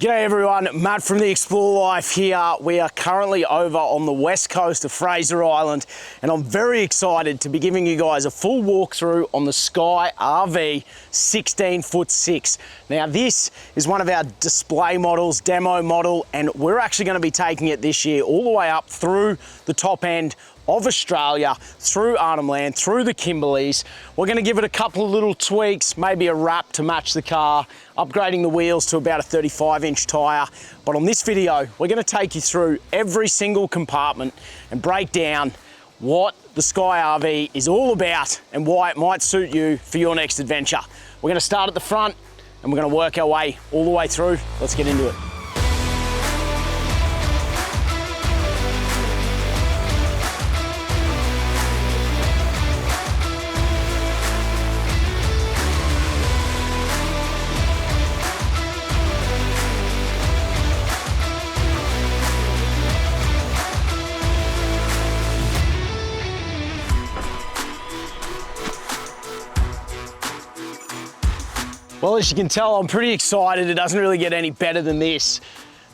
G'day everyone, Matt from the Explore Life here. We are currently over on the west coast of Fraser Island and I'm very excited to be giving you guys a full walkthrough on the Skye RV 16'6". Now this is one of our display models, demo model, and we're actually going to be taking it this year all the way up through the top end of Australia, through Arnhem Land, through the Kimberleys. We're going to give it a couple of little tweaks, maybe a wrap to match the car, upgrading the wheels to about a 35-inch tyre. But on this video, we're going to take you through every single compartment and break down what the Skye RV is all about and why it might suit you for your next adventure. We're going to start at the front and we're going to work our way all the way through. Let's get into it. Well, as you can tell, I'm pretty excited. It doesn't really get any better than this.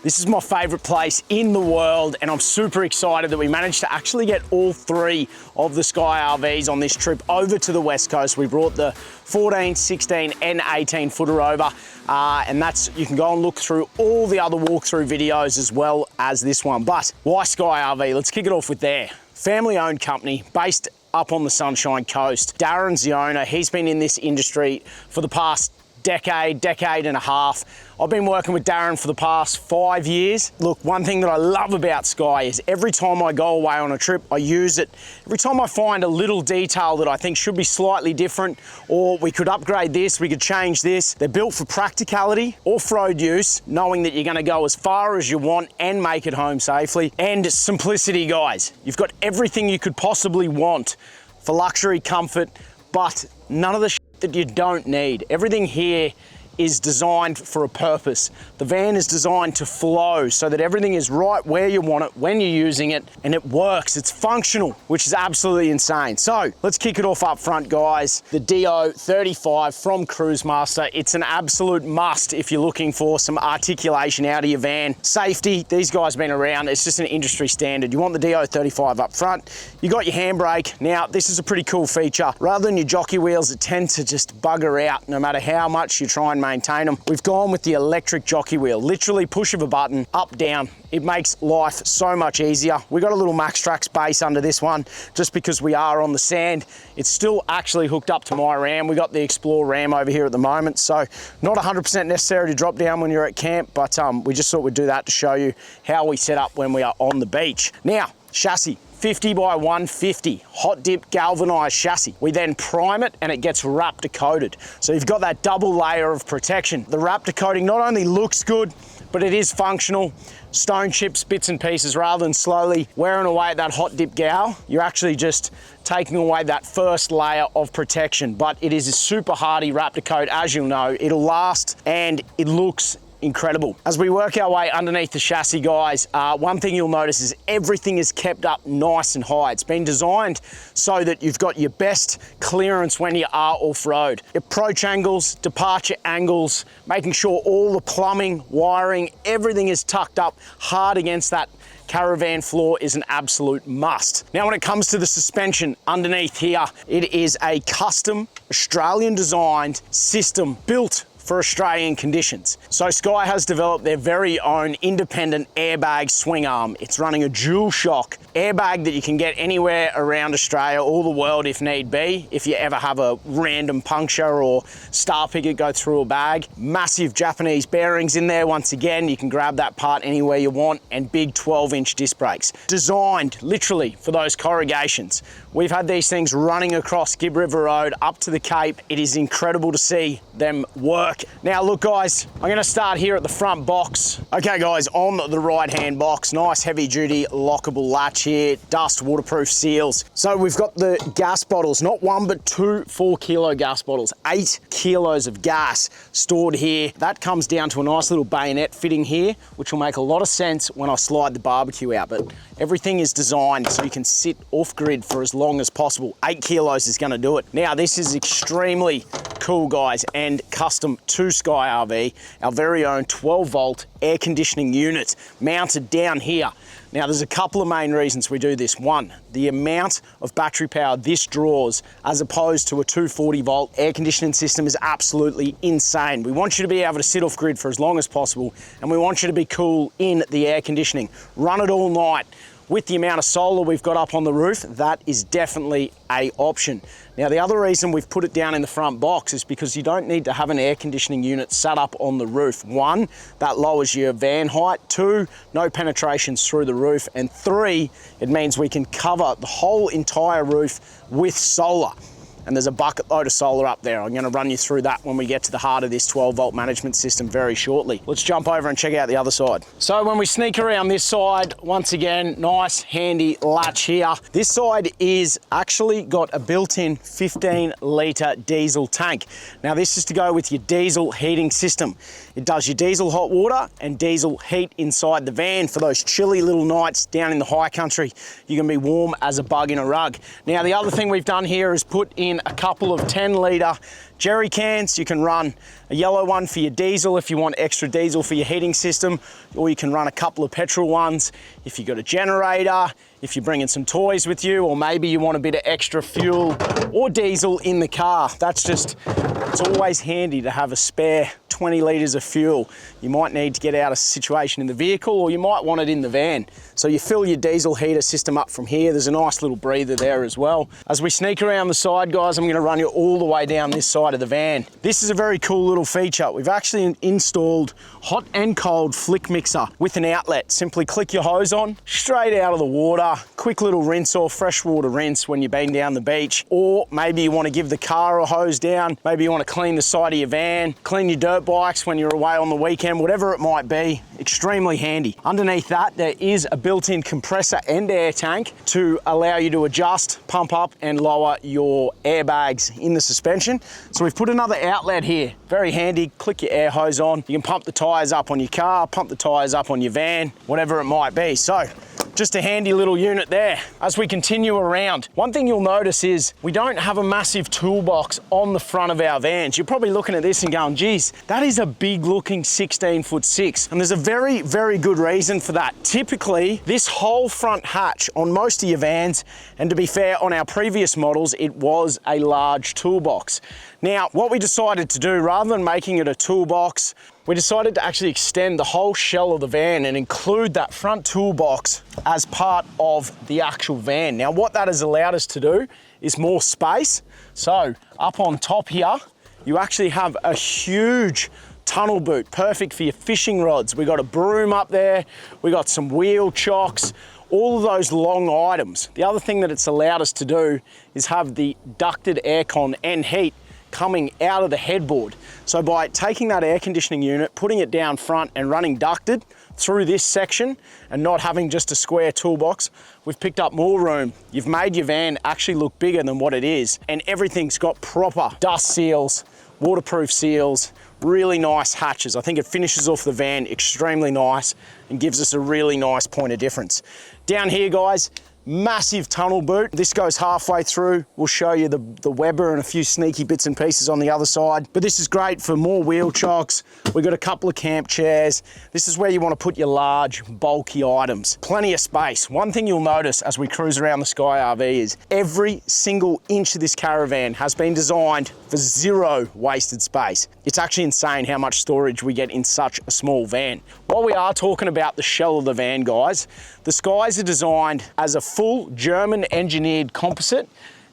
This is my favorite place in the world, and I'm super excited that we managed to actually get all three of the Skye RVs on this trip over to the west coast. We brought the 14, 16, and 18 footer over, and you can go and look through all the other walkthrough videos as well as this one. But why Skye RV? Let's kick it off with there. Family-owned company based up on the Sunshine Coast. Darren's the owner. He's been in this industry for the past decade and a half. I've been working with Darren for the past 5 years. Look, one thing that I love about Skye is every time I go away on a trip, I use it. Every time I find a little detail that I think should be slightly different, or we could upgrade this, we could change this. They're built for practicality, off-road use, knowing that you're gonna go as far as you want and make it home safely. And simplicity, guys. You've got everything you could possibly want for luxury, comfort, but none of the that you don't need. Everything here is designed for a purpose. The van is designed to flow so that everything is right where you want it, when you're using it, and it works. It's functional, which is absolutely insane. So let's kick it off up front, guys. The DO35 from Cruisemaster. It's an absolute must if you're looking for some articulation out of your van. Safety, these guys have been around. It's just an industry standard. You want the DO35 up front. You got your handbrake. Now, this is a pretty cool feature. Rather than your jockey wheels that tend to just bugger out no matter how much you try and maintain them, we've gone with the electric jockey wheel. Literally push of a button, up, down. It makes life so much easier. We got a little MaxTrax base under this one just because we are on the sand. It's still actually hooked up to my Ram. We got the Explorer Ram over here at the moment, so not 100% necessary to drop down when you're at camp, but we just thought we'd do that to show you how we set up when we are on the beach. Now, chassis. 50 by 150, hot dip galvanized chassis. We then prime it and it gets Raptor coated. So you've got that double layer of protection. The Raptor coating not only looks good, but it is functional. Stone chips, bits and pieces, rather than slowly wearing away at that hot dip gal, you're actually just taking away that first layer of protection. But it is a super hardy Raptor coat, as you'll know. It'll last and it looks incredible. As we work our way underneath the chassis, guys, one thing you'll notice is everything is kept up nice and high. It's been designed so that you've got your best clearance when you are off-road. Approach angles, departure angles, making sure all the plumbing, wiring, everything is tucked up hard against that Caravan floor is an absolute must. Now, when it comes to the suspension underneath here, it is a custom Australian designed system built for Australian conditions. So Skye has developed their very own independent airbag swing arm. It's running a dual shock airbag that you can get anywhere around Australia or the world if need be, if you ever have a random puncture or star picket go through a bag. Massive Japanese bearings in there. Once again, you can grab that part anywhere you want, and big 12-inch disc brakes. Designed literally for those corrugations. We've had these things running across Gibb River Road up to the Cape. It is incredible to see them work. Now look, guys, I'm gonna start here at the front box. Okay guys, on the right-hand box, nice heavy-duty lockable latch here, dust waterproof seals. So we've got the gas bottles, not one but two 4-kilo gas bottles, 8 kilos of gas stored here. That comes down to a nice little bayonet fitting here, which will make a lot of sense when I slide the barbecue out. But everything is designed so you can sit off-grid for as long as possible. 8 kilos is gonna do it. Now, this is extremely cool, guys, and custom to Skye RV, our very own 12-volt air conditioning unit mounted down here. Now, there's a couple of main reasons we do this. One, the amount of battery power this draws as opposed to a 240-volt air conditioning system is absolutely insane. We want you to be able to sit off grid for as long as possible, and we want you to be cool in the air conditioning. Run it all night. With the amount of solar we've got up on the roof, that is definitely an option. Now, the other reason we've put it down in the front box is because you don't need to have an air conditioning unit set up on the roof. One, that lowers your van height. Two, no penetrations through the roof. And three, it means we can cover the whole entire roof with solar. And there's a bucket load of solar up there. I'm gonna run you through that when we get to the heart of this 12-volt management system very shortly. Let's jump over and check out the other side. So when we sneak around this side, once again, nice handy latch here. This side is actually got a built-in 15-litre diesel tank. Now, this is to go with your diesel heating system. It does your diesel hot water and diesel heat inside the van for those chilly little nights down in the high country. You can be warm as a bug in a rug. Now, the other thing we've done here is put in a couple of 10-litre jerry cans. You can run a yellow one for your diesel if you want extra diesel for your heating system, or you can run a couple of petrol ones if you've got a generator, if you're bringing some toys with you, or maybe you want a bit of extra fuel or diesel in the car. It's always handy to have a spare 20 litres of fuel. You might need to get out of a situation in the vehicle, or you might want it in the van. So you fill your diesel heater system up from here. There's a nice little breather there as well. As we sneak around the side, guys, I'm gonna run you all the way down this side of the van. This is a very cool little feature. We've actually installed hot and cold flick mixer with an outlet. Simply click your hose on, straight out of the water, quick little rinse off, freshwater rinse when you've been down the beach, or maybe you want to give the car a hose down, maybe you want to clean the side of your van, clean your dirt bikes when you're away on the weekend, whatever it might be. Extremely handy. Underneath that, there is a built-in compressor and air tank to allow you to adjust, pump up and lower your airbags in the suspension. So we've put another outlet here. Very handy. Click your air hose on. You can pump the tyres up on your car, pump the tyres up on your van, whatever it might be. So just a handy little unit there. As we continue around, one thing you'll notice is we don't have a massive toolbox on the front of our vans. You're probably looking at this and going, geez, that is a big looking 16'6". And there's a very, very good reason for that. Typically, this whole front hatch on most of your vans, and to be fair, on our previous models, it was a large toolbox. Now, what we decided to do, rather than making it a toolbox, we decided to actually extend the whole shell of the van and include that front toolbox as part of the actual van. Now, what that has allowed us to do is more space. So up on top here, you actually have a huge tunnel boot, perfect for your fishing rods. We got a broom up there, we got some wheel chocks, all of those long items. The other thing that it's allowed us to do is have the ducted aircon and heat coming out of the headboard. So by taking that air conditioning unit, putting it down front and running ducted through this section and not having just a square toolbox, we've picked up more room. You've made your van actually look bigger than what it is, and everything's got proper dust seals, waterproof seals, really nice hatches. I think it finishes off the van extremely nice and gives us a really nice point of difference. Down here, guys, massive tunnel boot. This goes halfway through. We'll show you the Weber and a few sneaky bits and pieces on the other side. But this is great for more wheel chocks. We've got a couple of camp chairs. This is where you want to put your large, bulky items. Plenty of space. One thing you'll notice as we cruise around the Skye RV is every single inch of this caravan has been designed for zero wasted space. It's actually insane how much storage we get in such a small van. While we are talking about the shell of the van, guys, the Skyes are designed as a full German engineered composite,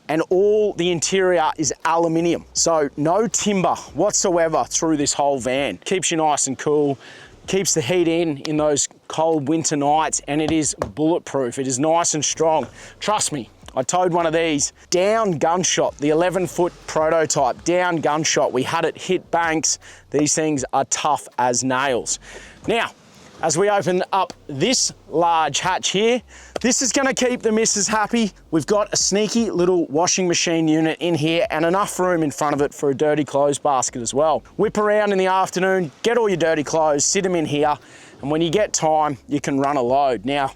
and all the interior is aluminium. So no timber whatsoever through this whole van. Keeps you nice and cool, keeps the heat in those cold winter nights, and it is bulletproof. It is nice and strong. Trust me, I towed one of these down gunshot, the 11-foot prototype, down gunshot. We had it hit banks. These things are tough as nails. Now, as we open up this large hatch here, this is gonna keep the missus happy. We've got a sneaky little washing machine unit in here and enough room in front of it for a dirty clothes basket as well. Whip around in the afternoon, get all your dirty clothes, sit them in here, and when you get time, you can run a load. Now,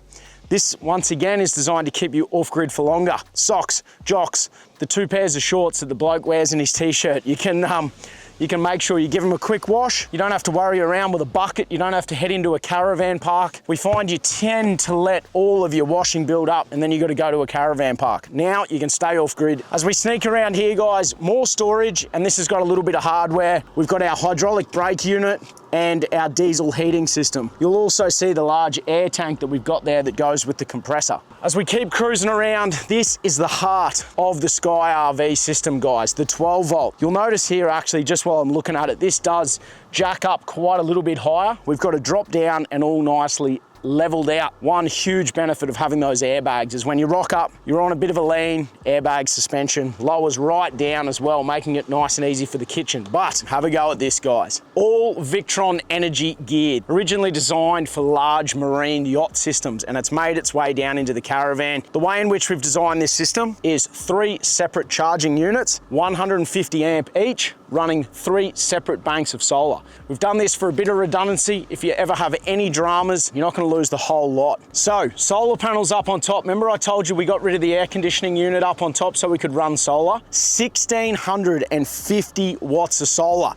this, once again, is designed to keep you off-grid for longer. Socks, jocks, the 2 pairs of shorts that the bloke wears in his t-shirt. You can You can make sure you give them a quick wash. You don't have to worry around with a bucket. You don't have to head into a caravan park. We find you tend to let all of your washing build up and then you got to go to a caravan park. Now you can stay off grid. As we sneak around here, guys, more storage, and this has got a little bit of hardware. We've got our hydraulic brake unit and our diesel heating system. You'll also see the large air tank that we've got there that goes with the compressor. As we keep cruising around, this is the heart of the Skye RV system, guys, the 12 volt. You'll notice here, actually, just while I'm looking at it, this does jack up quite a little bit higher. We've got a drop down and all nicely leveled out. One huge benefit of having those airbags is when you rock up, you're on a bit of a lean, airbag suspension, lowers right down as well, making it nice and easy for the kitchen. But have a go at this, guys. All Victron energy geared, originally designed for large marine yacht systems, and it's made its way down into the caravan. The way in which we've designed this system is 3 separate charging units, 150 amp each, running 3 separate banks of solar. We've done this for a bit of redundancy. If you ever have any dramas, you're not going to lose the whole lot. So, solar panels up on top. Remember I told you we got rid of the air conditioning unit up on top so we could run solar? 1,650 watts of solar.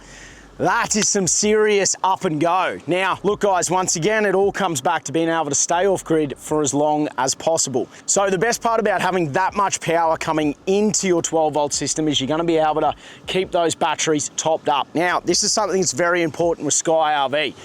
That is some serious up and go. Now, look guys, once again, it all comes back to being able to stay off grid for as long as possible. So the best part about having that much power coming into your 12 volt system is you're gonna be able to keep those batteries topped up. Now, this is something that's very important with Skye RV.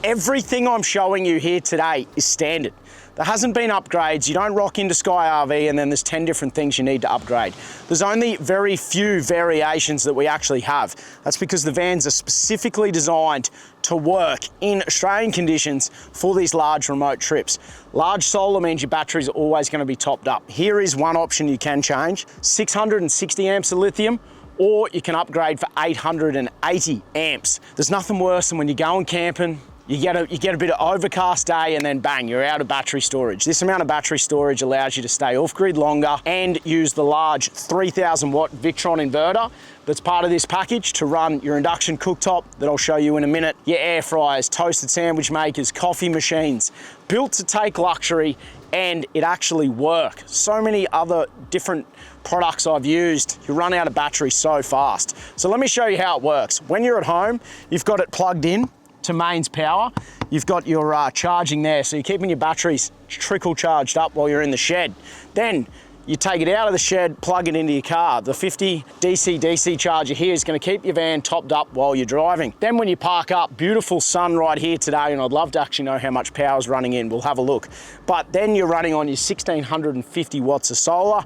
Everything I'm showing you here today is standard. There hasn't been upgrades. You don't rock into Skye RV and then there's 10 different things you need to upgrade. There's only very few variations that we actually have. That's because the vans are specifically designed to work in Australian conditions for these large remote trips. Large solar means your batteries are always going to be topped up. Here is one option you can change: 660 amps of lithium, or you can upgrade for 880 amps. There's nothing worse than when you're going camping, you get a bit of overcast day and then bang, you're out of battery storage. This amount of battery storage allows you to stay off grid longer and use the large 3,000 watt Victron inverter that's part of this package to run your induction cooktop that I'll show you in a minute, your air fryers, toasted sandwich makers, coffee machines, built to take luxury, and it actually works. So many other different products I've used, you run out of battery so fast. So let me show you how it works. When you're at home, you've got it plugged in to mains power. You've got your charging there, so you're keeping your batteries trickle charged up while you're in the shed. Then you take it out of the shed, plug it into your car. The 50 DC charger here is going to keep your van topped up while you're driving. Then when you park up, beautiful sun right here today, and I'd love to actually know how much power is running in. We'll have a look. But then you're running on your 1,650 watts of solar.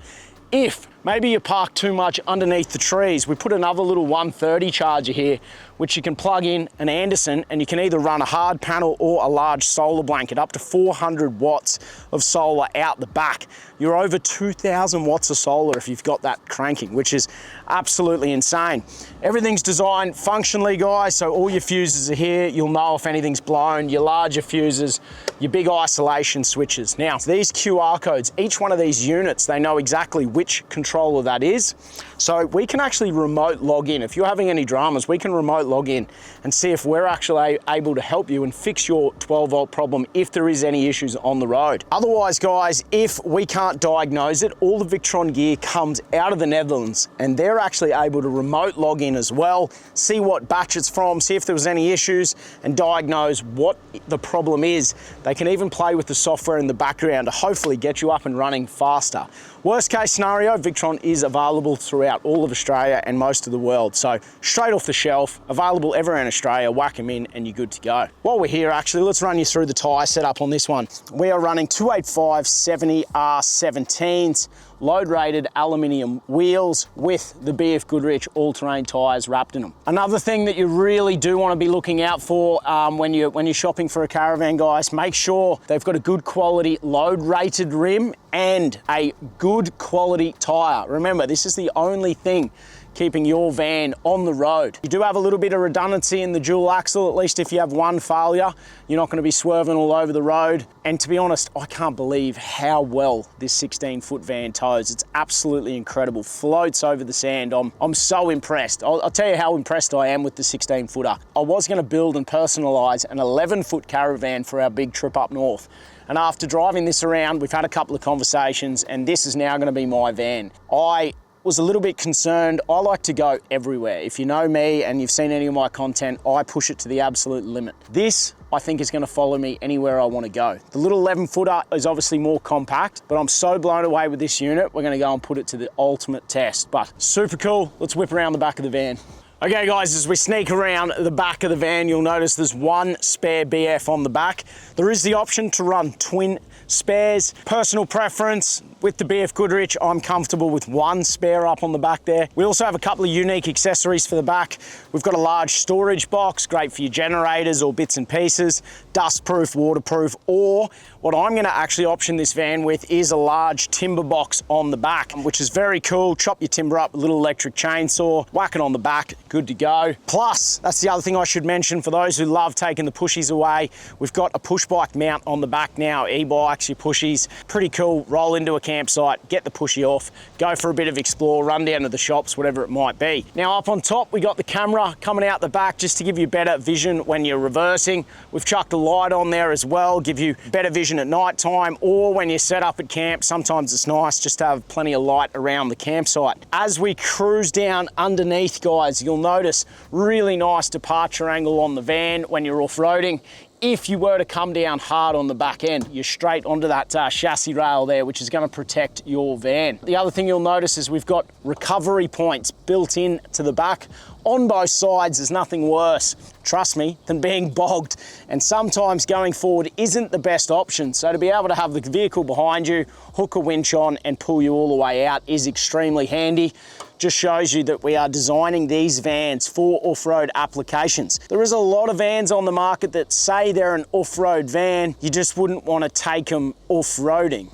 If maybe you park too much underneath the trees, we put another little 130 charger here, which you can plug in an Anderson, and you can either run a hard panel or a large solar blanket, up to 400 watts of solar out the back. You're over 2,000 watts of solar if you've got that cranking, which is absolutely insane. Everything's designed functionally, guys, so all your fuses are here. You'll know if anything's blown, your larger fuses, your big isolation switches. Now, these QR codes, each one of these units, they know exactly which controller that is. So we can actually remote log in. If you're having any dramas, we can remote log in and see if we're actually able to help you and fix your 12 volt problem if there is any issues on the road. Otherwise, guys, if we can't diagnose it, all the Victron gear comes out of the Netherlands and they're actually able to remote log in as well, see what batch it's from, see if there was any issues and diagnose what the problem is. They can even play with the software in the background to hopefully get you up and running faster. Worst case scenario, Victron is available throughout all of Australia and most of the world. So straight off the shelf, available everywhere in Australia, whack them in and you're good to go. While we're here, actually, let's run you through the tyre setup on this one. We are running 285/70 R17s, load rated aluminium wheels with the BF Goodrich all-terrain tyres wrapped in them. Another thing that you really do want to be looking out for when you're shopping for a caravan, guys, make sure they've got a good quality load rated rim and a good quality tyre. Remember, this is the only thing keeping your van on the road. You do have a little bit of redundancy in the dual axle. At least if you have one failure, you're not going to be swerving all over the road. And to be honest, I can't believe how well this 16-foot van tows. It's absolutely incredible. Floats over the sand. I'm so impressed. I'll tell you how impressed I am with the 16-footer. I was going to build and personalise an 11-foot caravan for our big trip up north. And after driving this around, we've had a couple of conversations and this is now going to be my van. I was a little bit concerned. I like to go everywhere. If you know me and you've seen any of my content, I push it to the absolute limit. This, I think, is gonna follow me anywhere I wanna go. The little 11-footer is obviously more compact, but I'm so blown away with this unit, we're gonna go and put it to the ultimate test. But super cool. Let's whip around the back of the van. Okay guys, as we sneak around the back of the van, you'll notice there's one spare BF on the back. There is the option to run twin spares. Personal preference, with the BF Goodrich, I'm comfortable with one spare up on the back there. We also have a couple of unique accessories for the back. We've got a large storage box, great for your generators or bits and pieces, dustproof, waterproof, or what I'm gonna actually option this van with is a large timber box on the back, which is very cool. Chop your timber up, a little electric chainsaw, whack it on the back, good to go. Plus, that's the other thing I should mention for those who love taking the pushies away, we've got a push bike mount on the back now, e-bikes, your pushies, pretty cool. Roll into a campsite, get the pushy off, go for a bit of explore, run down to the shops, whatever it might be. Now up on top, we got the camera coming out the back just to give you better vision when you're reversing. We've chucked a light on there as well, give you better vision at night time or when you're set up at camp. Sometimes it's nice just to have plenty of light around the campsite. As we cruise down underneath, guys, you'll notice really nice departure angle on the van when you're off-roading. If you were to come down hard on the back end, you're straight onto that chassis rail there, which is going to protect your van. The other thing you'll notice is we've got recovery points built in to the back. On both sides, there's nothing worse, trust me, than being bogged. And sometimes going forward isn't the best option. So to be able to have the vehicle behind you, hook a winch on and pull you all the way out is extremely handy. Just shows you that we are designing these vans for off-road applications. There is a lot of vans on the market that say they're an off-road van, you just wouldn't want to take them off-roading.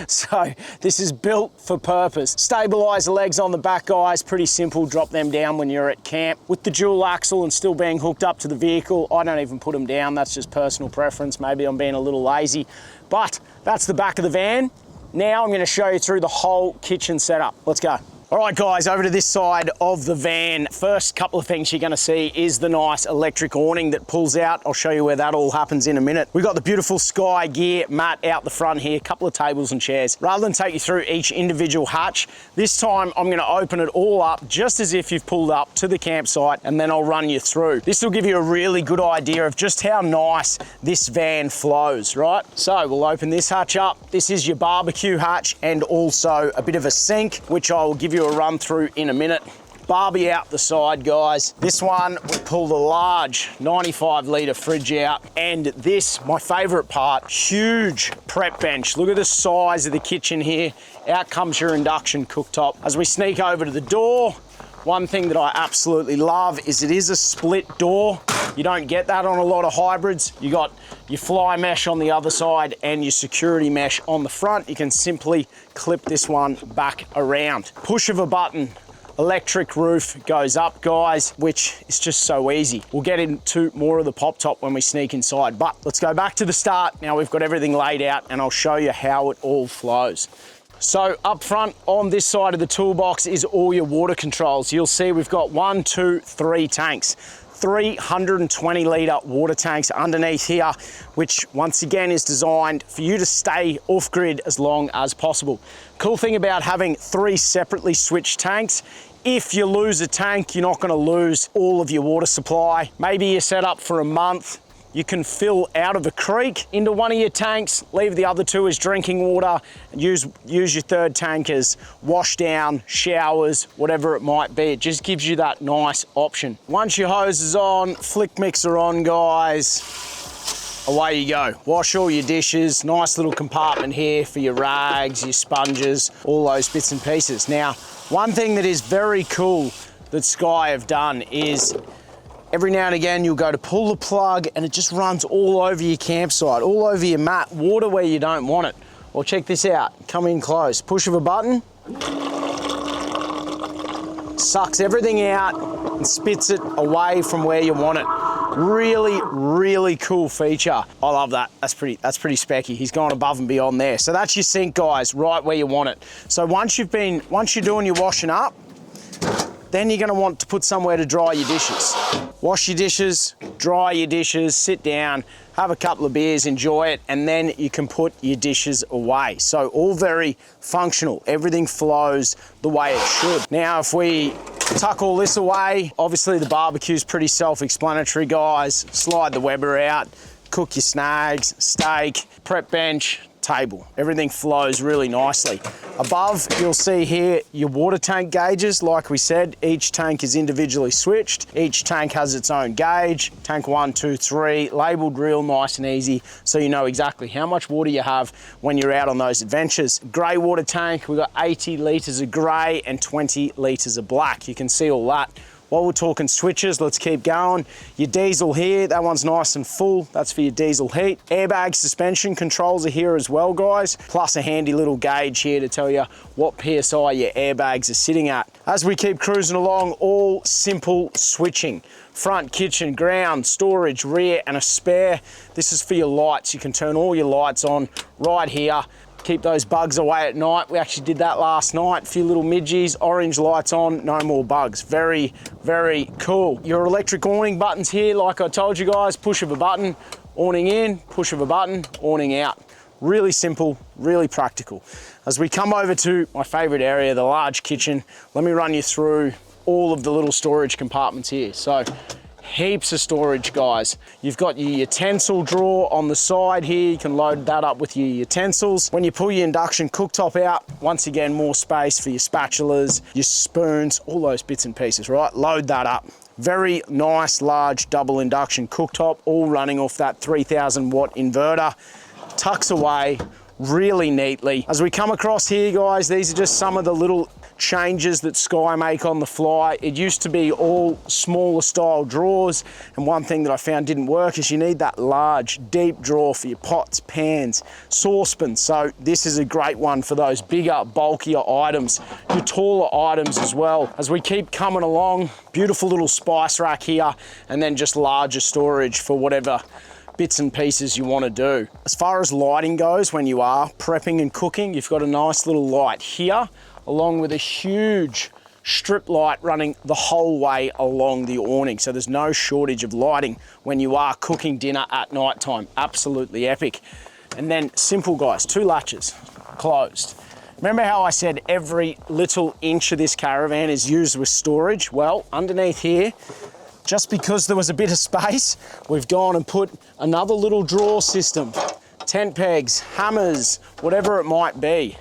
So this is built for purpose. Stabilize the legs on the back, guys, pretty simple, drop them down when you're at camp. With the dual axle and still being hooked up to the vehicle, I don't even put them down, that's just personal preference. Maybe I'm being a little lazy, but that's the back of the van. Now I'm going to show you through the whole kitchen setup. Let's go. All right, guys, over to this side of the van. First couple of things you're gonna see is the nice electric awning that pulls out. I'll show you where that all happens in a minute. We've got the beautiful Skye gear mat out the front here, a couple of tables and chairs. Rather than take you through each individual hatch, this time I'm gonna open it all up just as if you've pulled up to the campsite, and then I'll run you through. This will give you a really good idea of just how nice this van flows, right? So we'll open this hatch up. This is your barbecue hatch and also a bit of a sink, which I will give you a run through in a minute. Barbie out the side, guys. This one, we pull the large 95-litre fridge out. And this, my favourite part, huge prep bench. Look at the size of the kitchen here. Out comes your induction cooktop. As we sneak over to the door, one thing that I absolutely love is it is a split door. You don't get that on a lot of hybrids. You got your fly mesh on the other side and your security mesh on the front. You can simply clip this one back around. Push of a button, electric roof goes up, guys, which is just so easy. We'll get into more of the pop top when we sneak inside, but let's go back to the start. Now we've got everything laid out and I'll show you how it all flows. So up front on this side of the toolbox is all your water controls. You'll see we've got 1, 2, 3 tanks. 320-litre water tanks underneath here, which once again is designed for you to stay off-grid as long as possible. Cool thing about having 3 separately switched tanks, if you lose a tank, you're not going to lose all of your water supply. Maybe you're set up for a month. You can fill out of a creek into one of your tanks, leave the other 2 as drinking water, and use your 3rd tank as wash down, showers, whatever it might be. It just gives you that nice option. Once your hose is on, flick mixer on, guys, away you go. Wash all your dishes, nice little compartment here for your rags, your sponges, all those bits and pieces. Now, one thing that is very cool that Skye have done is every now and again, you'll go to pull the plug and it just runs all over your campsite, all over your mat, water where you don't want it. Well, check this out. Come in close. Push of a button, sucks everything out and spits it away from where you want it. Really, really cool feature. I love that. That's pretty specky. He's gone above and beyond there. So that's your sink, guys, right where you want it. So once you're doing your washing up, then you're gonna want to put somewhere to dry your dishes. Wash your dishes, dry your dishes, sit down, have a couple of beers, enjoy it, and then you can put your dishes away. So all very functional. Everything flows the way it should. Now, if we tuck all this away, obviously the barbecue's pretty self-explanatory, guys. Slide the Weber out, cook your snags, steak, prep bench, table. Everything flows really nicely. Above, you'll see here your water tank gauges. Like we said, each tank is individually switched. Each tank has its own gauge. Tank 1, 2, 3, labeled real nice and easy, so you know exactly how much water you have when you're out on those adventures. Grey water tank, we've got 80 litres of grey and 20 litres of black. You can see all that. While we're talking switches, let's keep going. Your diesel here, that one's nice and full. That's for your diesel heat. Airbag suspension controls are here as well, guys. Plus a handy little gauge here to tell you what PSI your airbags are sitting at. As we keep cruising along, all simple switching. Front, kitchen, ground, storage, rear, and a spare. This is for your lights. You can turn all your lights on right here. Keep those bugs away at night. We actually did that last night. A few little midgies, orange lights on, no more bugs. Very, very cool. Your electric awning buttons here, like I told you guys, push of a button, awning in, push of a button, awning out. Really simple, really practical. As we come over to my favorite area, the large kitchen, let me run you through all of the little storage compartments here. So, heaps of storage, guys. You've got your utensil drawer on the side here. You can load that up with your utensils. When you pull your induction cooktop out, once again, more space for your spatulas, your spoons, all those bits and pieces, right? Load that up. Very nice, large double induction cooktop, all running off that 3000 watt inverter. Tucks away really neatly. As we come across here, guys, these are just some of the little changes that Skye make on the fly. It used to be all smaller style drawers, and one thing that I found didn't work is you need that large, deep drawer for your pots, pans, saucepans. So this is a great one for those bigger, bulkier items, your taller items as well. As we keep coming along, beautiful little spice rack here, and then just larger storage for whatever bits and pieces you want to do. As far as lighting goes, when you are prepping and cooking, you've got a nice little light here, along with a huge strip light running the whole way along the awning. So there's no shortage of lighting when you are cooking dinner at night time. Absolutely epic. And then simple, guys, 2 latches, closed. Remember how I said every little inch of this caravan is used with storage? Well, underneath here, just because there was a bit of space, we've gone and put another little drawer system, tent pegs, hammers, whatever it might be.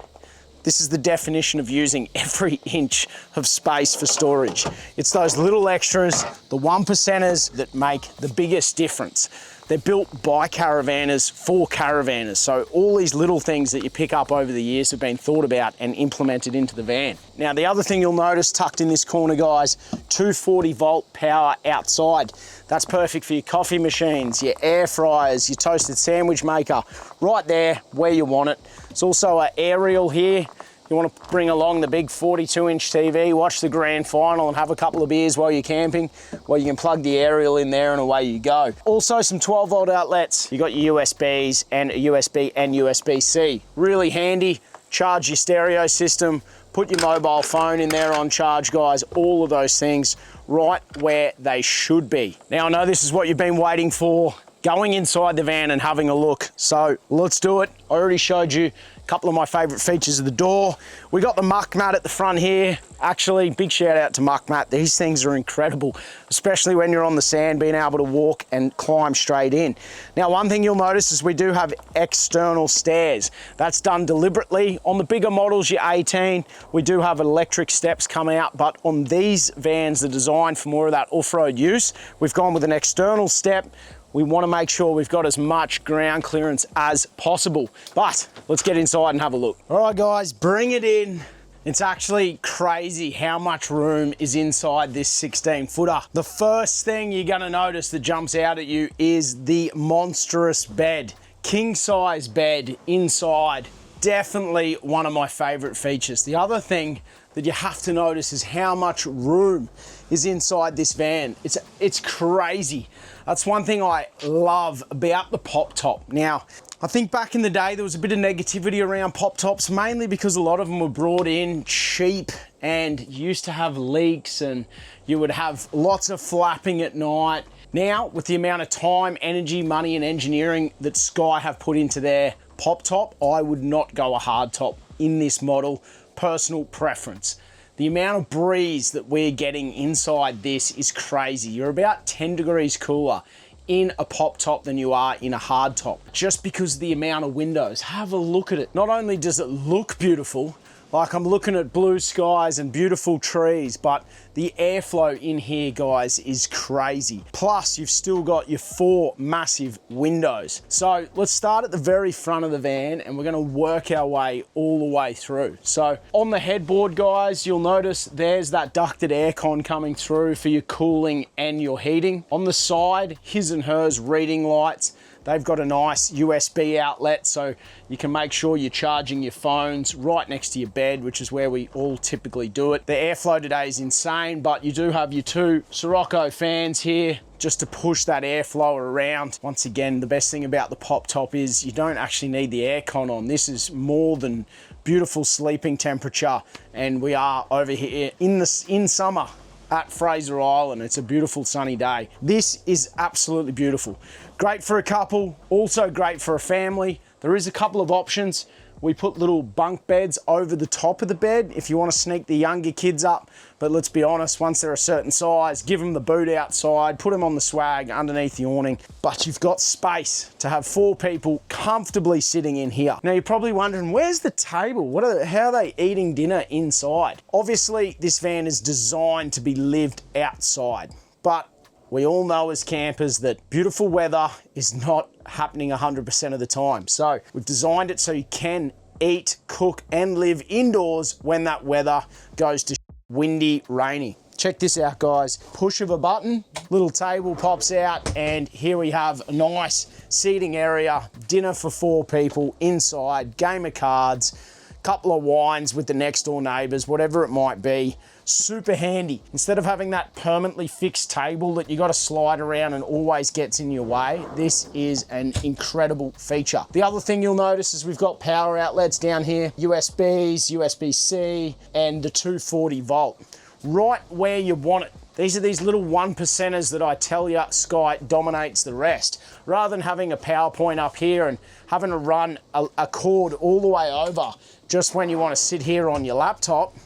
This is the definition of using every inch of space for storage. It's those little extras, the 1%ers, that make the biggest difference. They're built by caravanners for caravanners. So all these little things that you pick up over the years have been thought about and implemented into the van. Now, the other thing you'll notice tucked in this corner, guys, 240 volt power outside. That's perfect for your coffee machines, your air fryers, your toasted sandwich maker, right there where you want it. It's also an aerial here. You want to bring along the big 42-inch TV, watch the grand final and have a couple of beers while you're camping. Well, you can plug the aerial in there and away you go. Also some 12 volt outlets. You got your USBs and a USB and USB-C. Really handy. Charge your stereo system, put your mobile phone in there on charge, guys. All of those things right where they should be. Now, I know this is what you've been waiting for, going inside the van and having a look. So let's do it. I already showed you a couple of my favorite features of the door. We got the muck mat at the front here. Actually, big shout out to muck mat. These things are incredible, especially when you're on the sand, being able to walk and climb straight in. Now, one thing you'll notice is we do have external stairs. That's done deliberately. On the bigger models, your 18, we do have electric steps come out, but on these vans, they're designed for more of that off-road use. We've gone with an external step. We want to make sure we've got as much ground clearance as possible. But let's get inside and have a look. All right, guys, bring it in. It's actually crazy how much room is inside this 16-footer. The first thing you're going to notice that jumps out at you is the monstrous bed. King-size bed inside. Definitely one of my favorite features. The other thing that you have to notice is how much room is inside this van. It's crazy. That's one thing I love about the pop top. Now, I think back in the day there was a bit of negativity around pop tops, mainly because a lot of them were brought in cheap and you used to have leaks and you would have lots of flapping at night. Now, with the amount of time, energy, money and engineering that Skye have put into their pop top, I would not go a hard top in this model. Personal preference. The amount of breeze that we're getting inside this is crazy. You're about 10 degrees cooler in a pop top than you are in a hard top, just because of the amount of windows. Have a look at it. Not only does it look beautiful, like I'm looking at blue skies and beautiful trees, but the airflow in here, guys, is crazy. Plus, you've still got your 4 massive windows. So let's start at the very front of the van and we're gonna work our way all the way through. So on the headboard, guys, you'll notice there's that ducted aircon coming through for your cooling and your heating. On the side, his and hers reading lights. They've got a nice USB outlet, so you can make sure you're charging your phones right next to your bed, which is where we all typically do it. The airflow today is insane, but you do have your 2 Sirocco fans here just to push that airflow around. Once again, the best thing about the pop top is you don't actually need the aircon on. This is more than beautiful sleeping temperature, and we are over here in summer at Fraser Island. It's a beautiful sunny day. This is absolutely beautiful. Great for a couple, also great for a family. There is a couple of options. We put little bunk beds over the top of the bed if you want to sneak the younger kids up. But let's be honest, once they're a certain size, give them the boot outside, put them on the swag underneath the awning. But you've got space to have 4 people comfortably sitting in here. Now you're probably wondering, where's the table? How are they eating dinner inside? Obviously, this van is designed to be lived outside, but we all know as campers that beautiful weather is not happening 100% of the time. So we've designed it so you can eat, cook, and live indoors when that weather goes to windy, rainy. Check this out, guys. Push of a button, little table pops out, and here we have a nice seating area, dinner for 4 people inside, game of cards, couple of wines with the next door neighbors, whatever it might be. Super handy. Instead of having that permanently fixed table that you got to slide around and always gets in your way, this is an incredible feature. The other thing you'll notice is we've got power outlets down here, USBs, USB-C, and the 240 volt, right where you want it. These are these little 1%ers that I tell you, Skye dominates the rest. Rather than having a PowerPoint up here and having to run a cord all the way over just when you want to sit here on your laptop,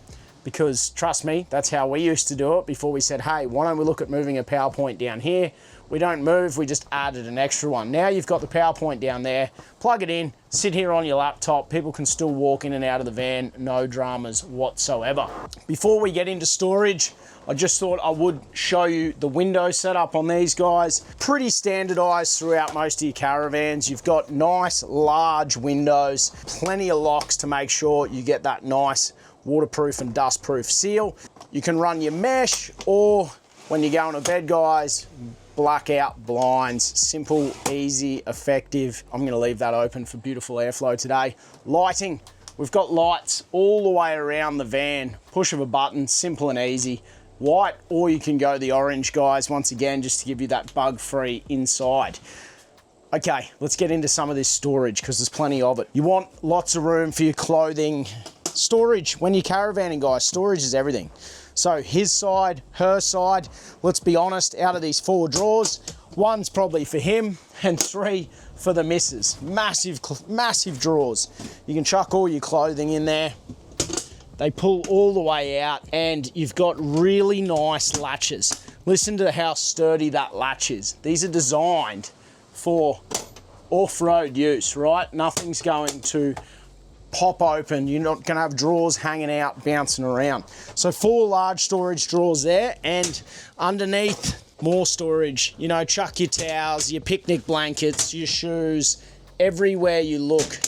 because trust me, that's how we used to do it before we said, hey, why don't we look at moving a PowerPoint down here? We don't move, we just added an extra one. Now you've got the PowerPoint down there, plug it in, sit here on your laptop, people can still walk in and out of the van, no dramas whatsoever. Before we get into storage, I just thought I would show you the window setup on these guys. Pretty standardized throughout most of your caravans. You've got nice large windows, plenty of locks to make sure you get that nice waterproof and dustproof seal. You can run your mesh, or when you're going to bed, guys, blackout blinds. Simple, easy, effective. I'm gonna leave that open for beautiful airflow today. Lighting, we've got lights all the way around the van. Push of a button, simple and easy. White, or you can go the orange, guys, once again, just to give you that bug-free inside. Okay, let's get into some of this storage, because there's plenty of it. You want lots of room for your clothing. Storage, when you're caravanning, guys, storage is everything. So his side, her side, let's be honest, out of these 4 drawers, 1's probably for him and 3 for the missus. Massive drawers. You can chuck all your clothing in there. They pull all the way out, and you've got really nice latches. Listen to how sturdy that latch is. These are designed for off-road use, right? Nothing's going to pop open. You're not going to have drawers hanging out, bouncing around. So 4 large storage drawers there, and underneath more storage. You know, chuck your towels, your picnic blankets, your shoes. Everywhere you look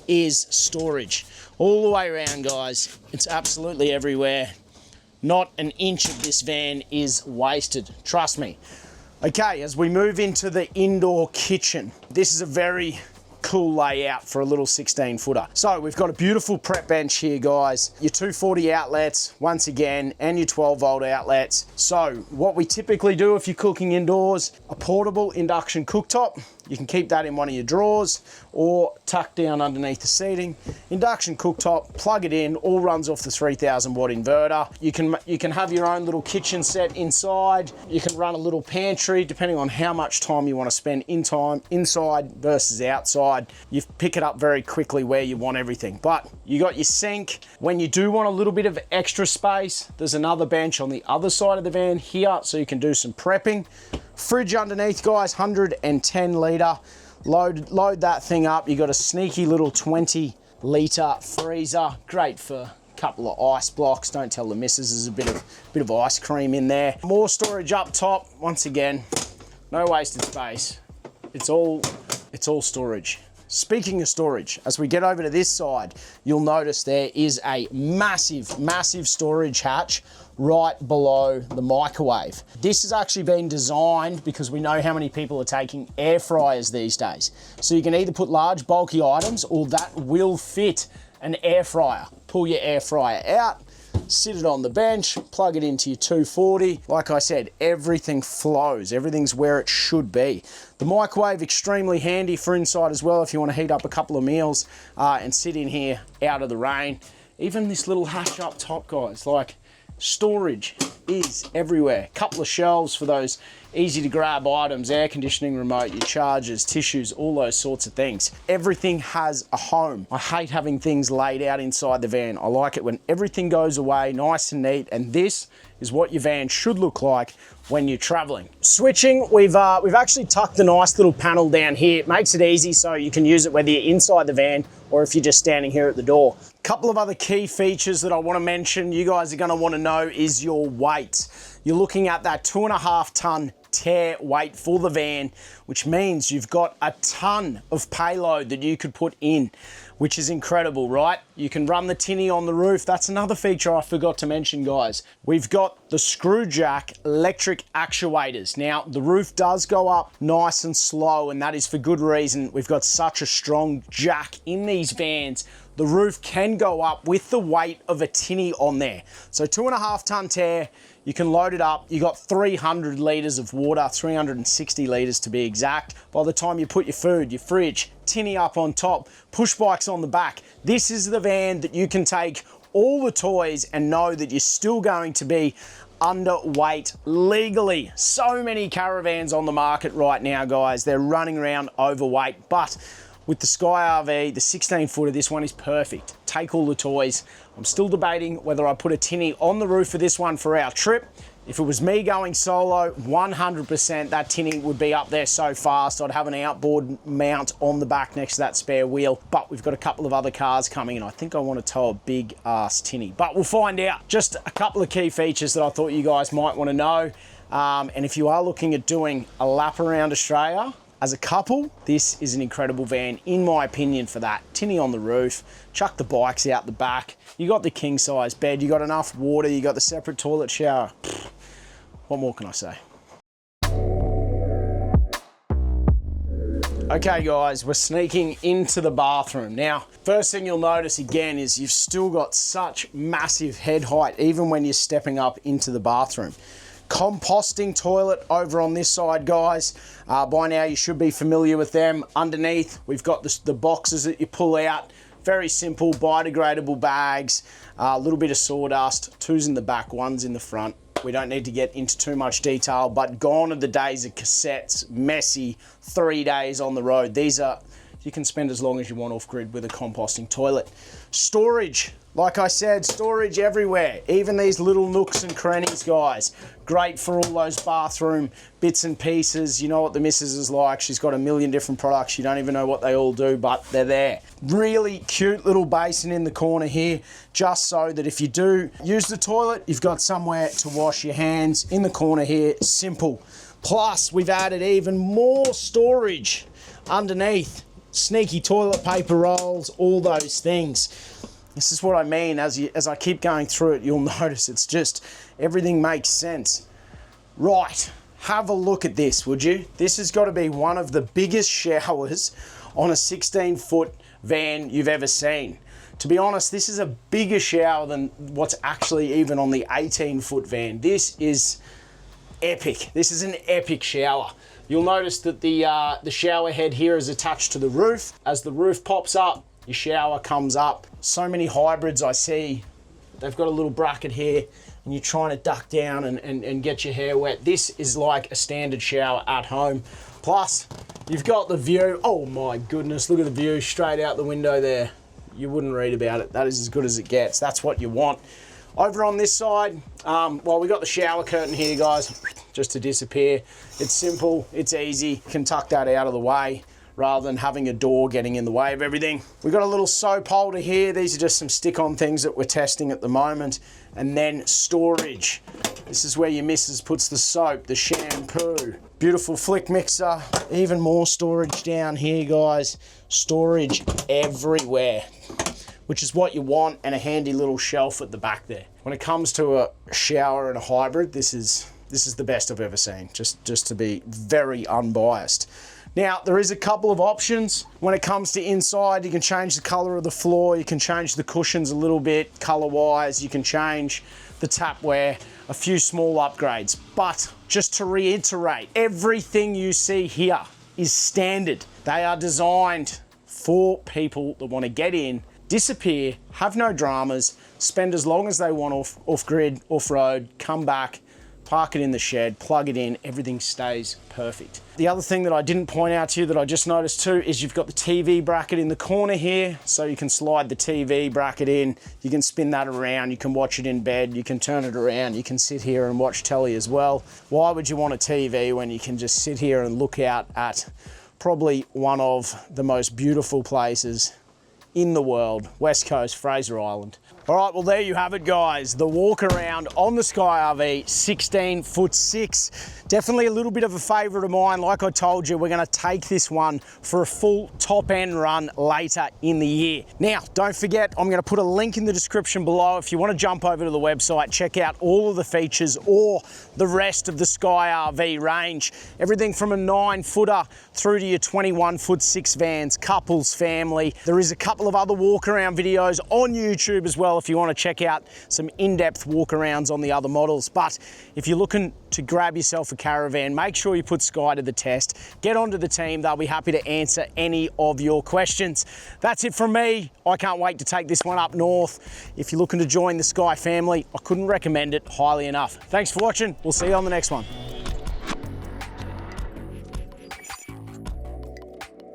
is storage. All the way around, guys. It's absolutely everywhere. Not an inch of this van is wasted. Trust me. Okay, as we move into the indoor kitchen, this is a very cool layout for a little 16-footer. So we've got a beautiful prep bench here, guys. Your 240 outlets, once again, and your 12-volt outlets. So what we typically do if you're cooking indoors, a portable induction cooktop. You can keep that in one of your drawers or tucked down underneath the seating. Induction cooktop, plug it in, all runs off the 3000 watt inverter. You can have your own little kitchen set inside. You can run a little pantry depending on how much time you want to spend inside versus outside. You pick it up very quickly where you want everything. But you got your sink. When you do want a little bit of extra space, there's another bench on the other side of the van here so you can do some prepping. Fridge underneath, guys, 110 litre. Load that thing up. You got a sneaky little 20 litre freezer. Great for a couple of ice blocks. Don't tell the missus there's a bit of ice cream in there. More storage up top. Once again, no wasted space. It's all storage. Speaking of storage, as we get over to this side, you'll notice there is a massive, massive storage hatch right below the microwave. This has actually been designed because we know how many people are taking air fryers these days. So you can either put large bulky items or that will fit an air fryer. Pull your air fryer out, sit it on the bench, plug it into your 240. Like I said, everything flows. Everything's where it should be. The microwave, extremely handy for inside as well if you want to heat up a couple of meals and sit in here out of the rain. Even this little hatch up top, guys, like storage is everywhere. Couple of shelves for those easy to grab items, air conditioning remote, your chargers, tissues, all those sorts of things. Everything has a home. I hate having things laid out inside the van. I like it when everything goes away nice and neat, and this is what your van should look like when you're traveling. Switching, we've actually tucked the nice little panel down here. It makes it easy so you can use it whether you're inside the van or if you're just standing here at the door. Couple of other key features that I want to mention, you guys are going to want to know, is your weight. You're looking at that 2.5 ton tear weight for the van, which means you've got a ton of payload that you could put in, which is incredible, right? You can run the tinny on the roof. That's another feature I forgot to mention, guys. We've got the screw jack electric actuators. Now, the roof does go up nice and slow, and that is for good reason. We've got such a strong jack in these vans. The roof can go up with the weight of a tinny on there. So 2.5 ton tear, you can load it up. You got 300 litres of water, 360 litres to be exact. By the time you put your food, your fridge, tinny up on top, push bikes on the back, this is the van that you can take all the toys and know that you're still going to be underweight legally. So many caravans on the market right now, guys. They're running around overweight, but with the Skye RV, the 16 footer, this one is perfect. Take all the toys. I'm still debating whether I put a tinny on the roof of this one for our trip. If it was me going solo, 100% that tinny would be up there so fast. I'd have an outboard mount on the back next to that spare wheel. But we've got a couple of other cars coming and I think I want to tow a big ass tinny. But we'll find out. Just a couple of key features that I thought you guys might want to know. And if you are looking at doing a lap around Australia, as a couple, this is an incredible van, in my opinion, for that. Tinny on the roof, chuck the bikes out the back. You got the king size bed, you got enough water, you got the separate toilet shower. What more can I say? Okay guys, we're sneaking into the bathroom. Now, first thing you'll notice again is you've still got such massive head height, even when you're stepping up into the bathroom. Composting toilet over on this side, guys. By now you should be familiar with them. Underneath, we've got the boxes that you pull out. Very simple, biodegradable bags, a little bit of sawdust. 2's in the back, 1's in the front. We don't need to get into too much detail, but gone are the days of cassettes, messy, 3 days on the road. These are, you can spend as long as you want off-grid with a composting toilet. Storage. Like I said, storage everywhere, even these little nooks and crannies, guys. Great for all those bathroom bits and pieces. You know what the missus is like. She's got a million different products. You don't even know what they all do, but they're there. Really cute little basin in the corner here, just so that if you do use the toilet, you've got somewhere to wash your hands in the corner here. Simple. Plus, we've added even more storage underneath. Sneaky toilet paper rolls, all those things. This is what I mean. As I keep going through it, you'll notice it's just, everything makes sense. Right, have a look at this, would you? This has got to be one of the biggest showers on a 16-foot van you've ever seen. To be honest, this is a bigger shower than what's actually even on the 18-foot van. This is epic. This is an epic shower. You'll notice that the shower head here is attached to the roof. As the roof pops up, your shower comes up. So many hybrids I see, they've got a little bracket here and you're trying to duck down and get your hair wet. This is like a standard shower at home. Plus, you've got the view. Oh my goodness, look at the view straight out the window there. You wouldn't read about it. That is as good as it gets. That's what you want. Over on this side, well, we got the shower curtain here, guys, just to disappear. It's simple, it's easy. You can tuck that out of the way rather than having a door getting in the way of everything. We've got a little soap holder here. These are just some stick-on things that we're testing at the moment. And then storage. This is where your missus puts the soap, the shampoo. Beautiful flick mixer. Even more storage down here, guys. Storage everywhere, which is what you want, and a handy little shelf at the back there. When it comes to a shower and a hybrid, this is the best I've ever seen, just to be very unbiased. Now, there is a couple of options. When it comes to inside, you can change the color of the floor, you can change the cushions a little bit, color-wise, you can change the tapware, a few small upgrades. But just to reiterate, everything you see here is standard. They are designed for people that want to get in, disappear, have no dramas, spend as long as they want off-grid, off-road, come back, park it in the shed, plug it in, everything stays perfect. The other thing that I didn't point out to you that I just noticed too is you've got the TV bracket in the corner here, so you can slide the TV bracket in, you can spin that around, you can watch it in bed, you can turn it around, you can sit here and watch telly as well. Why would you want a TV when you can just sit here and look out at probably one of the most beautiful places in the world, West Coast, Fraser Island. All right, well, there you have it, guys. The walk around on the Skye RV, 16'6". Definitely a little bit of a favorite of mine. Like I told you, we're gonna take this one for a full top end run later in the year. Now, don't forget, I'm gonna put a link in the description below. If you wanna jump over to the website, check out all of the features or the rest of the Skye RV range. Everything from a 9-footer through to your 21'6" vans, couples, family. There is a couple of other walk around videos on YouTube as well if you want to check out some in-depth walk-arounds on the other models. But if you're looking to grab yourself a Caravan, make sure you put Skye to the test. Get onto the team. They'll be happy to answer any of your questions. That's it from me. I can't wait to take this one up north. If you're looking to join the Skye family, I couldn't recommend it highly enough. Thanks for watching. We'll see you on the next one.